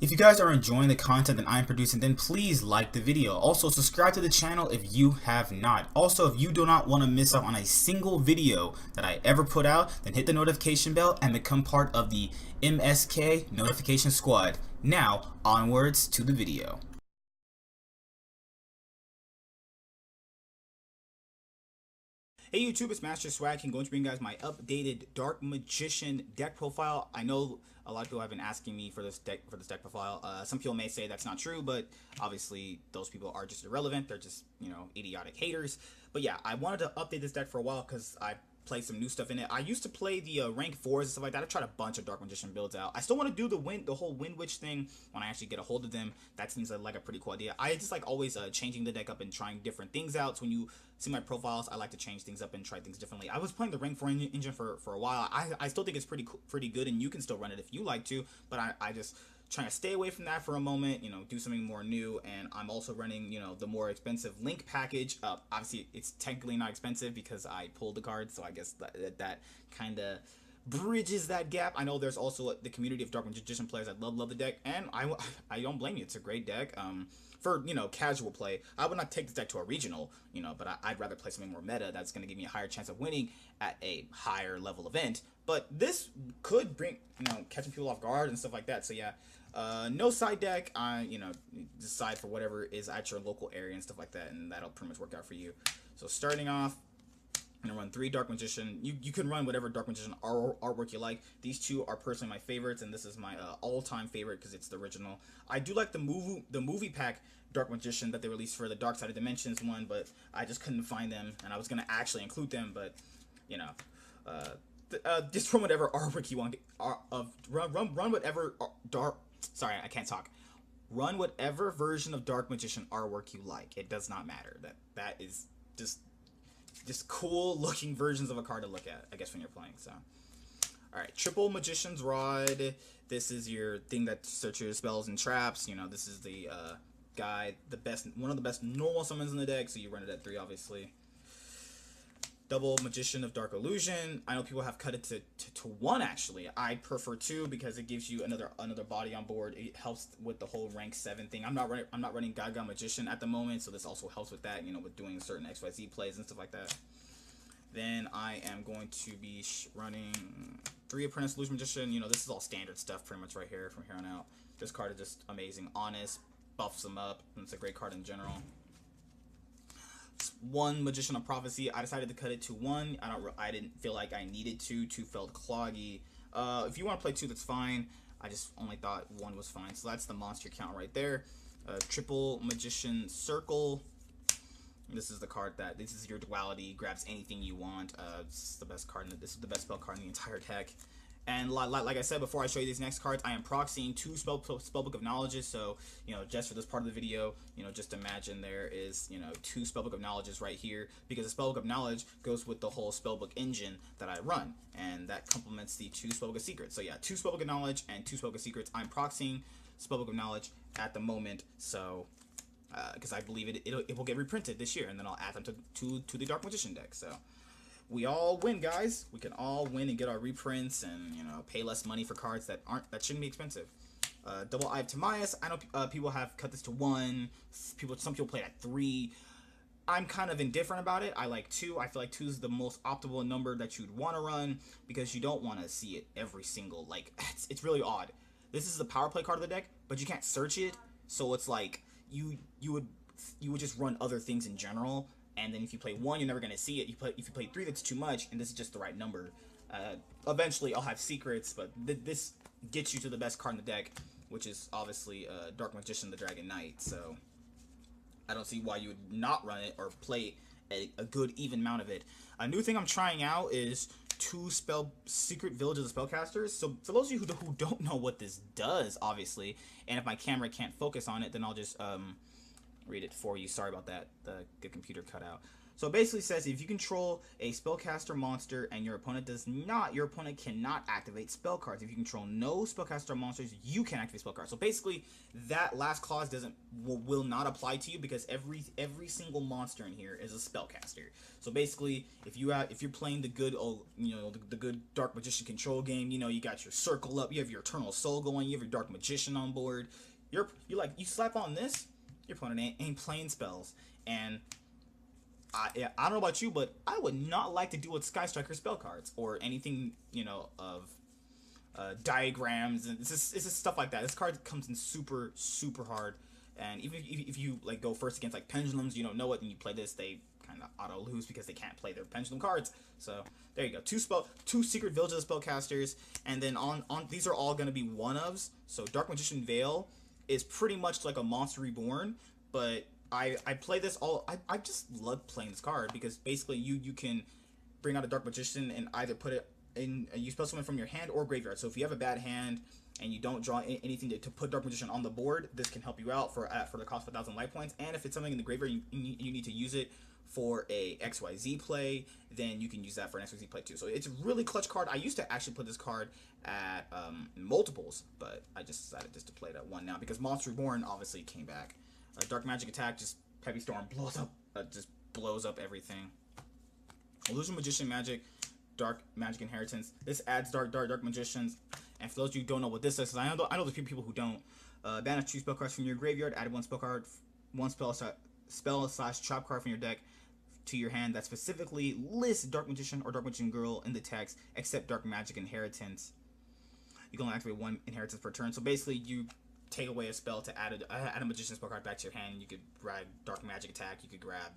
If you guys are enjoying the content that I'm producing, then please like the video. Also, subscribe to the channel if you have not. Also, if you do not want to miss out on a single video that I ever put out, then hit the notification bell and become part of the MSK notification squad. Now, onwards to the video. Hey YouTube, it's MasterSwagKing, going to bring you guys my updated Dark Magician deck profile. I know a lot of people have been asking me for this deck profile. Some people may say that's not true, but obviously those people are just irrelevant. They're just, you know, idiotic haters. But yeah, I wanted to update this deck for a while because I played some new stuff in it. I used to play the rank 4s and stuff like that. I tried a bunch of Dark Magician builds out. I still want to do the whole Wind Witch thing when I actually get a hold of them. That seems like a pretty cool idea. I just like always changing the deck up and trying different things out. So when you see my profiles, I like to change things up and try things differently. I was playing the rank 4 engine for a while. I still think it's pretty good, and you can still run it if you like to, but I just trying to stay away from that for a moment, you know, do something more new. And I'm also running, you know, the more expensive Link package. Obviously it's technically not expensive because I pulled the cards, so I guess that kind of bridges that gap. I know there's also the community of Dark Magician players that love the deck, and I don't blame you. It's a great deck. For, you know, casual play, I would not take this deck to a regional, you know, but I'd rather play something more meta that's going to give me a higher chance of winning at a higher level event. But this could bring, you know, catching people off guard and stuff like that. So yeah, no side deck. You know, decide for whatever is at your local area and stuff like that, and that'll pretty much work out for you. So starting off, I'm gonna run 3 Dark Magician. You can run whatever Dark Magician artwork you like. These 2 are personally my favorites, and this is my all-time favorite because it's the original. I do like the movie pack Dark Magician that they released for the Dark Side of Dimensions one, but I just couldn't find them, and I was gonna actually include them, but you know, just run whatever artwork you want. Run whatever dark. Sorry, I can't talk. Run whatever version of Dark Magician artwork you like. It does not matter. That is just cool looking versions of a card to look at, I guess, when you're playing. So alright, triple Magician's Rod. This is your thing that searches spells and traps. You know, this is the guy, one of the best normal summons in the deck, so you run it at 3 obviously. Double Magician of Dark Illusion. I know people have cut it to 1 actually. I prefer 2 because it gives you another body on board. It helps with the whole rank 7 thing. I'm not running Gaga Magician at the moment, so this also helps with that, you know, with doing certain XYZ plays and stuff like that. Then I am going to be running 3 Apprentice Illusion Magician. You know, this is all standard stuff pretty much right here from here on out. This card is just amazing. Honest, buffs them up, and it's a great card in general. 1 Magician of Prophecy. I decided to cut it to 1. I didn't feel like I needed to. 2 felt cloggy. If you want to play 2, that's fine. I just only thought 1 was fine. So that's the monster count right there. Triple Magician Circle. This is the card this is your duality. Grabs anything you want. This is the best card. This is the best spell card in the entire deck. And like I said before I show you these next cards, I am proxying 2 Spellbook of Knowledges. So, you know, just for this part of the video, you know, just imagine there is, you know, 2 Spellbook of Knowledges right here, because the Spellbook of Knowledge goes with the whole Spellbook engine that I run, and that complements the 2 Spellbook of Secrets. So yeah, 2 Spellbook of Knowledge and 2 Spellbook of Secrets. I'm proxying Spellbook of Knowledge at the moment, so because I believe it will get reprinted this year, and then I'll add them to the Dark Magician deck. So we all win, guys. We can all win and get our reprints, and, you know, pay less money for cards that shouldn't be expensive. Double Eye of Timaeus. I know people have cut this to 1. Some people play it at 3. I'm kind of indifferent about it. I like 2. I feel like 2 is the most optimal number that you'd want to run, because you don't want to see it every single, like, it's really odd. This is the power play card of the deck, but you can't search it, so it's like you would just run other things in general. And then if you play 1, you're never going to see it. If you play 3, that's too much, and this is just the right number. Eventually, I'll have secrets, but this gets you to the best card in the deck, which is obviously Dark Magician, the Dragon Knight. So I don't see why you would not run it or play a good even amount of it. A new thing I'm trying out is 2 Secret Villages of Spellcasters. So for those of you who don't know what this does, obviously, and if my camera can't focus on it, then I'll just read it for you. Sorry about that. The computer cut out. So it basically says if you control a spellcaster monster and your opponent does not, your opponent cannot activate spell cards. If you control no spellcaster monsters, you can activate spell cards. So basically, that last clause will not apply to you because every single monster in here is a spellcaster. So basically, if you're playing the good the good Dark Magician control game, you got your circle up, you have your Eternal Soul going, you have your Dark Magician on board. You slap on this, your opponent ain't playing spells. And I don't know about you, but I would not like to deal with Sky Striker spell cards or anything, of diagrams and it's just stuff like that. This card comes in super, super hard, and even if you like go first against like pendulums, you don't know it, and you play this, they kind of auto lose because they can't play their pendulum cards. So there you go, two secret villages of spellcasters, and then on these are all going to be one-ofs. So Dark Magician Veil is pretty much like a Monster Reborn, but I play this I just love playing this card because basically you can bring out a Dark Magician and either put it in, you spell someone from your hand or graveyard. So if you have a bad hand and you don't draw anything to put Dark Magician on the board, this can help you out for the cost of 1,000 life points. And if it's something in the graveyard you need to use it for a XYZ play, then you can use that for an XYZ play too. So it's a really clutch card. I used to actually put this card at multiples, but I just decided just to play it at one now because Monster Reborn obviously came back. Dark Magic Attack, just Heavy Storm blows up everything. Illusion Magician Magic, Dark Magic Inheritance. This adds Dark Magicians. And for those of you who don't know what this is, I know there's people who don't. Banish 2 spell cards from your graveyard. Add one spell/trap card from your deck to your hand that specifically lists Dark Magician or Dark Magician Girl in the text, except Dark Magic Inheritance. You can only activate one inheritance per turn. So basically, you take away a spell to add a Magician spell card back to your hand. You could grab Dark Magic Attack. You could grab,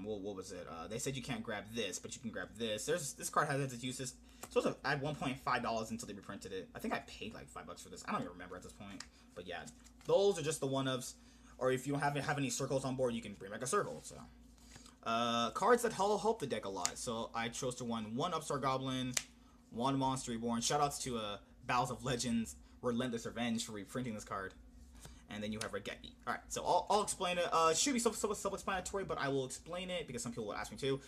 what was it? They said you can't grab this, but you can grab this. This card has its uses. So it's at $1.5 until they reprinted it. I think I paid like $5 for this. I don't even remember at this point. But yeah, those are just the one-ofs. Or if you don't have any circles on board, you can bring back a circle. So cards that help the deck a lot. So I chose to one Upstart Goblin, one Monster Reborn. Shoutouts to Battles of Legends, Relentless Revenge for reprinting this card. And then you have Regeki. Alright, so I'll explain it. It should be self-explanatory, but I will explain it because some people will ask me to.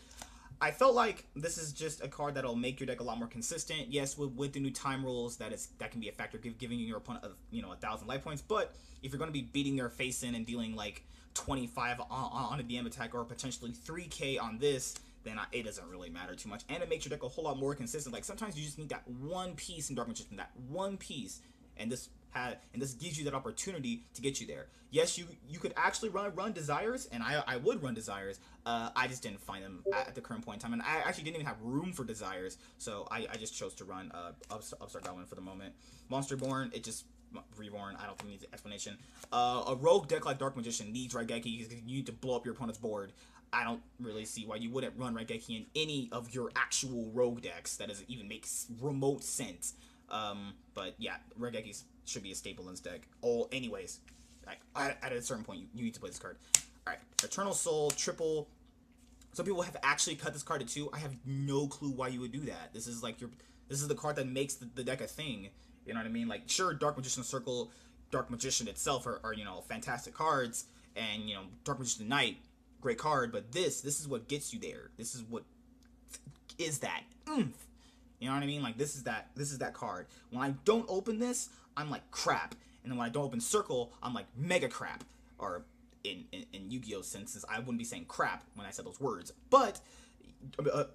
I felt like this is just a card that'll make your deck a lot more consistent. Yes, with the new time rules, that can be a factor, giving your opponent 1,000 life points. But if you're going to be beating their face in and dealing like 25 on a DM attack or potentially 3k on this, then it doesn't really matter too much. And it makes your deck a whole lot more consistent. Like sometimes you just need that one piece in Dark Magician, that one piece, and this gives you that opportunity to get you there. Yes, you could actually run Desires, and I would run Desires. I just didn't find them at the current point in time, and I actually didn't even have room for Desires, so I just chose to run Upstart Goblin for the moment. Monster Reborn, I don't think it needs an explanation. A rogue deck like Dark Magician needs Raigeki because you need to blow up your opponent's board. I don't really see why you wouldn't run Raigeki in any of your actual rogue decks. That doesn't even make remote sense. But yeah, Raigeki should be a staple in this deck. Anyways, like, at a certain point, you need to play this card. Alright, Eternal Soul, triple. Some people have actually cut this card to 2. I have no clue why you would do that. This is the card that makes the deck a thing. You know what I mean? Like, sure, Dark Magician Circle, Dark Magician itself are fantastic cards, and Dark Magician Knight, great card. But this is what gets you there. This is what is that oomph. You know what I mean? Like, this is that card. When I don't open this, I'm like crap. And then when I don't open Circle, I'm like mega crap. Or in Yu-Gi-Oh senses, I wouldn't be saying crap when I said those words. But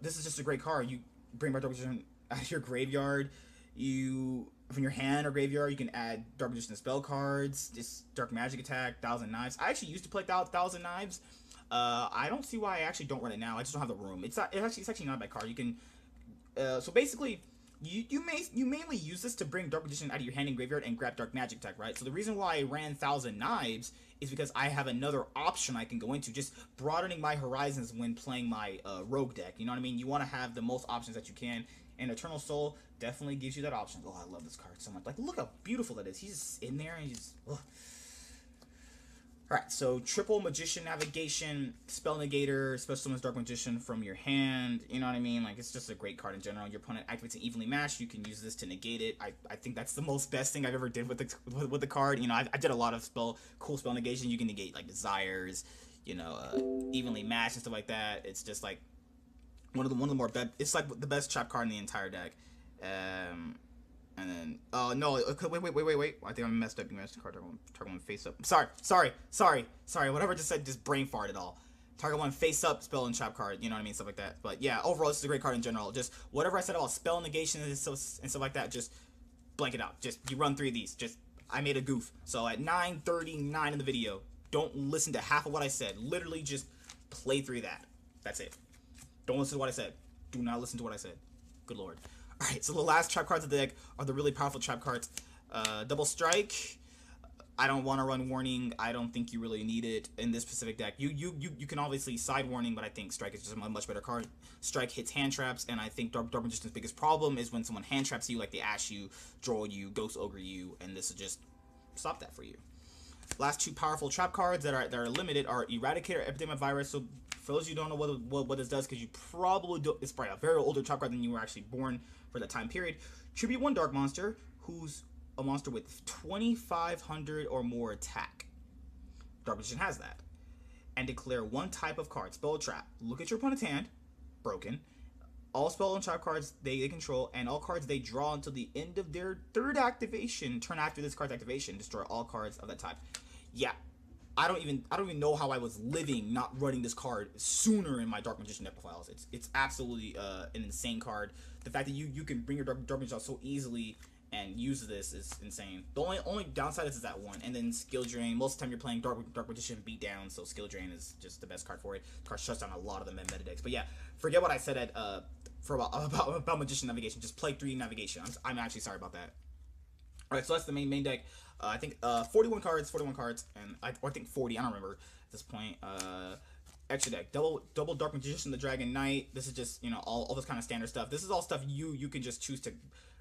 this is just a great card. You bring back Dark Magician out of your graveyard. From your hand or graveyard, you can add Dark Magician spell cards. Just Dark Magic Attack, 1,000 Knives. I actually used to play 1,000 Knives. I don't see why I actually don't run it now. I just don't have the room. It's actually not a bad card. You can. So basically, you mainly use this to bring Dark Magician out of your hand and graveyard and grab Dark Magic Attack, right? So the reason why I ran 1,000 Knives is because I have another option I can go into, just broadening my horizons when playing my rogue deck. You know what I mean? You want to have the most options that you can, and Eternal Soul definitely gives you that option. Oh, I love this card so much. Like, look how beautiful that is. He's just in there, and he's... Ugh. Alright, so triple Magician Navigation, Spell Negator, Special Summons Dark Magician from your hand. You know what I mean? Like, it's just a great card in general. Your opponent activates an evenly matched. You can use this to negate it. I think that's the best thing I've ever did with the card. I did a lot of cool spell negation. You can negate, like, Desires. you know, evenly matched and stuff like that. It's just like one of the more it's like the best trap card in the entire deck. And then no, wait. I think I messed up. You messed the card. Target one face up. Sorry. Whatever I just said, just brain farted all. Target one face up spell and trap card. You know what I mean, stuff like that. But yeah, overall, this is a great card in general. Just whatever I said about spell negation and stuff like that, just blank it out. Just you run 3 of these. Just I made a goof. So at 9:39 in the video, don't listen to half of what I said. Literally just play through that. That's it. Don't listen to what I said. Do not listen to what I said. Good lord. Alright, so the last trap cards of the deck are the really powerful trap cards. Double Strike. I don't want to run Warning. I don't think you really need it in this specific deck. You can obviously side Warning, but I think Strike is just a much better card. Strike hits hand traps, and I think Dark Magician's biggest problem is when someone hand traps you, like they Ash you, Droll you, Ghost Ogre you, and this will just stop that for you. Last 2 powerful trap cards that are limited are Eradicator, Epidemic Virus. So for those of you who don't know what this does, because you probably don't, it's probably a very older trap card than you were actually born for that time period. Tribute 1 Dark Monster who's a monster with 2,500 or more attack. Dark Magician has that. And declare 1 type of card, spell or trap. Look at your opponent's hand, broken. All spell and trap cards they control, and all cards they draw until the end of their 3rd activation, turn after this card's activation, destroy all cards of that type. Yeah, I don't even know how I was living not running this card sooner in my Dark Magician deck profiles. It's absolutely an insane card. The fact that you can bring your Dark Magician out so easily and use this is insane. The only downside is that 1, and then Skill Drain. Most of the time you're playing Dark Magician Beatdown, so Skill Drain is just the best card for it. The card shuts down a lot of the meta decks. But yeah, forget what I said at about Magician Navigation. Just play 3 Navigation. I'm actually sorry about that. Alright, so that's the main deck. I think 41 cards, and I think 40. I don't remember at this point. Extra deck, double Dark Magician, the Dragon Knight. This is just, you know, all this kind of standard stuff. This is all stuff you can just choose to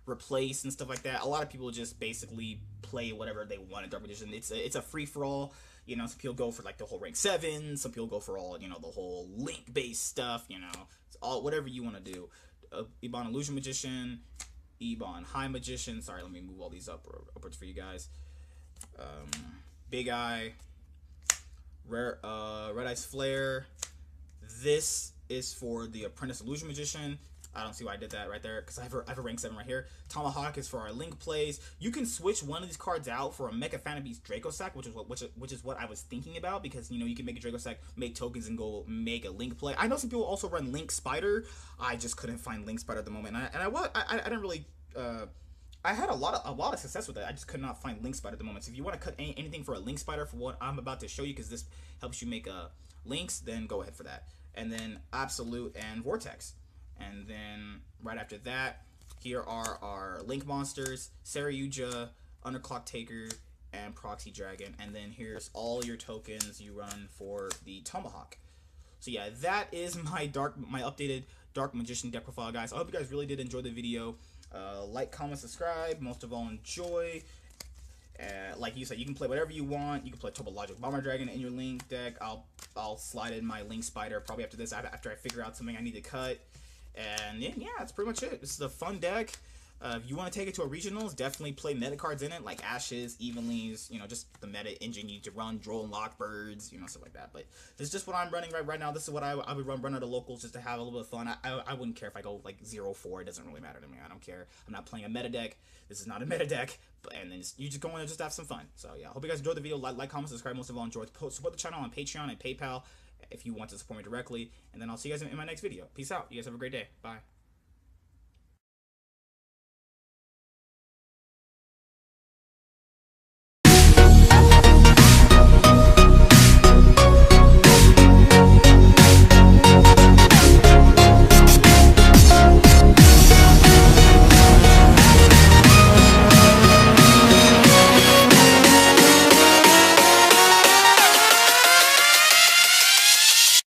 replace and stuff like that. A lot of people just basically play whatever they want in Dark Magician. It's a free for all. You know, some people go for like the whole rank 7. Some people go for all, you know, the whole link based stuff. You know, it's all whatever you want to do. Ebon Illusion Magician, Ebon High Magician. Sorry, let me move all these upwards for you guys. Big Eye, Red Ice Flare. This is for the Apprentice Illusion Magician. I don't see why I did that right there, because I have a rank 7 right here. Tomahawk is for our link plays. You can switch one of these cards out for a Mecha Phantom Beast Draco Sack, which is what I was thinking about, because, you know, you can make a Draco Sack, make tokens, and go make a link play. I know some people also run Link Spider. I just couldn't find Link Spider at the moment, and I didn't really. I had a lot of success with it. I just could not find Link Spider at the moment. So if you want to cut anything for a Link Spider for what I'm about to show you, because this helps you make links, then go ahead for that. And then Absolute and Vortex. And then right after that, here are our Link monsters: Saryuja, Underclock Taker, and Proxy Dragon. And then here's all your tokens you run for the Tomahawk. So yeah, that is my updated Dark Magician deck profile, guys. I hope you guys really did enjoy the video. Like, comment, subscribe. Most of all, enjoy. Like you said, you can play whatever you want. You can play Topologic Bomber Dragon in your Link deck. I'll slide in my Link Spider probably after this, after I figure out something I need to cut. And yeah, that's pretty much it. This is a fun deck. If you want to take it to a regionals, definitely play meta cards in it, like Ashes, Evenlies, you know, just the meta engine you need to run, Droll and Lockbirds, you know, stuff like that. But this is just what I'm running right now. This is what I would run at the locals, just to have a little bit of fun. I wouldn't care if I go like 0-4. It doesn't really matter to me. I don't care. I'm not playing a meta deck. This is not a meta deck. And then you just go in and just have some fun. So yeah, hope you guys enjoyed the video. Like, comment, subscribe. Most of all, enjoy. Support the channel on Patreon and PayPal if you want to support me directly. And then I'll see you guys in my next video. Peace out. You guys have a great day. Bye.